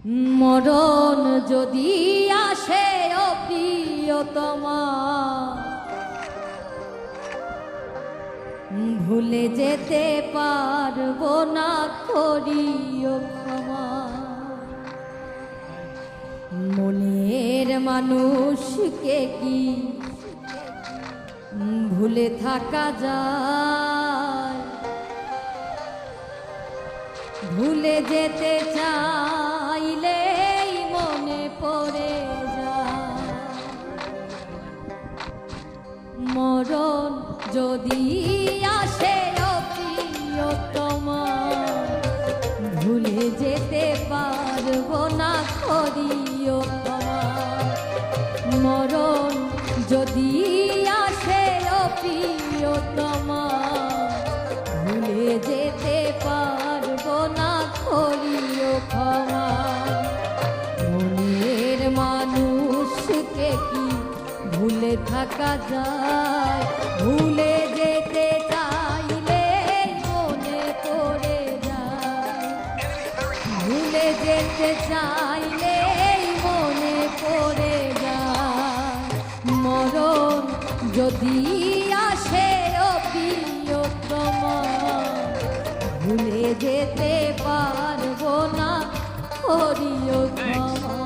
মরণ যদি আসে ও প্রিয়তমা, ভুলে যেতে পারবো না, করিও ক্ষমা। মনের মানুষকে কি ভুলে থাকা যায়? ভুলে যেতে চাইলেই মনে পড়ে যায়। মরণ যদি আসে ও প্রিয়তমা, ভুলে যেতে পারবো না, করিও ক্ষমা। মরণ যদি আসে ও প্রিয়তমা, ভুলে যেতে পারবো না, করিও ক্ষমা। মনের মানুষকে কি ভুলে থাকা যায়? ভুলে যেতে চাইলে মনে পড়ে যায়। ভুলে যেতে চাইলে মনে পড়ে যায়। মরণ যদি আসে ও প্রিয়তমা, ভুলে যেতে পারবো না, করিও ক্ষমা।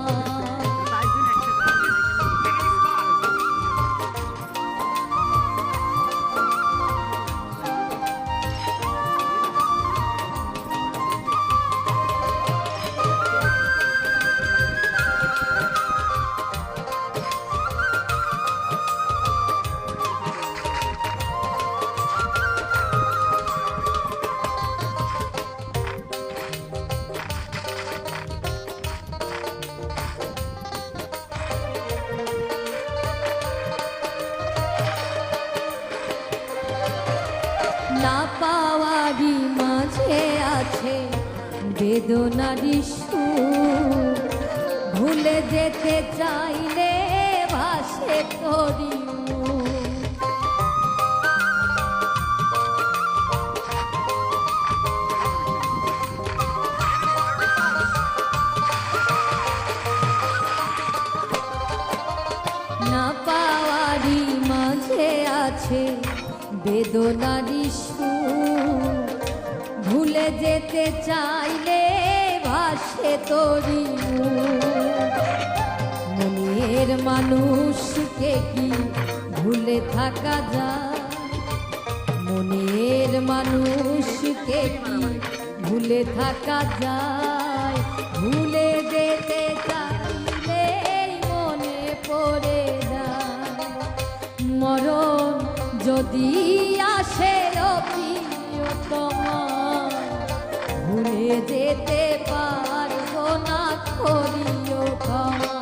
না পাওয়ারই মাঝে আছে বেদনারই সুর, ভুলে যেতে চাইলে ভাসে করি না পাওয়ারই মাঝে আছে বেদনারই সুর, ভুলে যেতে চাইলে ভাসে তোরি। মনের মানুষকে কি ভুলে থাকা যায়? মনের মানুষকে কি ভুলে থাকা যায়? ভুলে যেতে চাইলে মনে পড়ে যায়। মরণ যদি আসে ও প্রিয়তমা, ভুলে যেতে পারবো না, করিও ক্ষমা।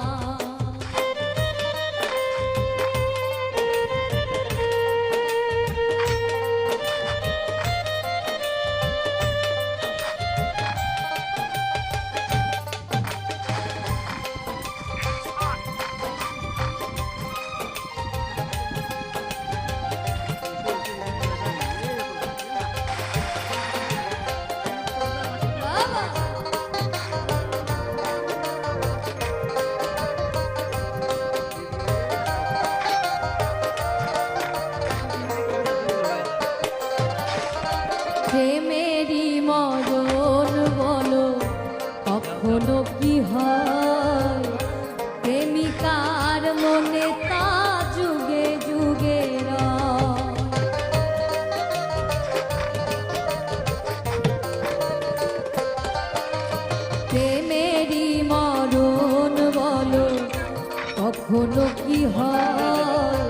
প্রেমেরই মরণ বলো কখনো কি হয়? প্রেমিকার মনে তা যুগে যুগে রয়। প্রেমেরই মরণ বলো কখনো কি হয়?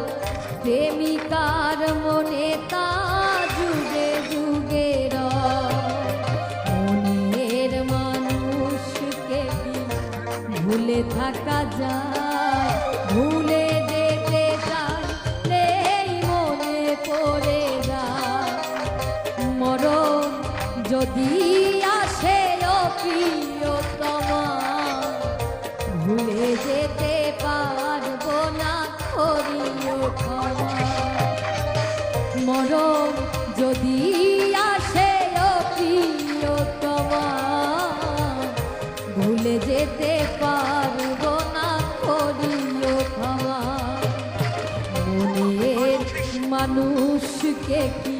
প্রেমিকার মনে তা যুগে যুগে রয়। মনের মানুষকে কি ভুলে থাকা যায়? ভুলে যেতে চাইলেই মনে পড়ে যায়। মরণ যদি আসে ও প্রিয়তমা, ভুলে যেতে পারবো না, করিও ক্ষমা। মরণ যদি আসে ও প্রিয়তমা, ভুলে ভুলে যেতে পারবো না, করিও ক্ষমা। মনের মানুষকে কি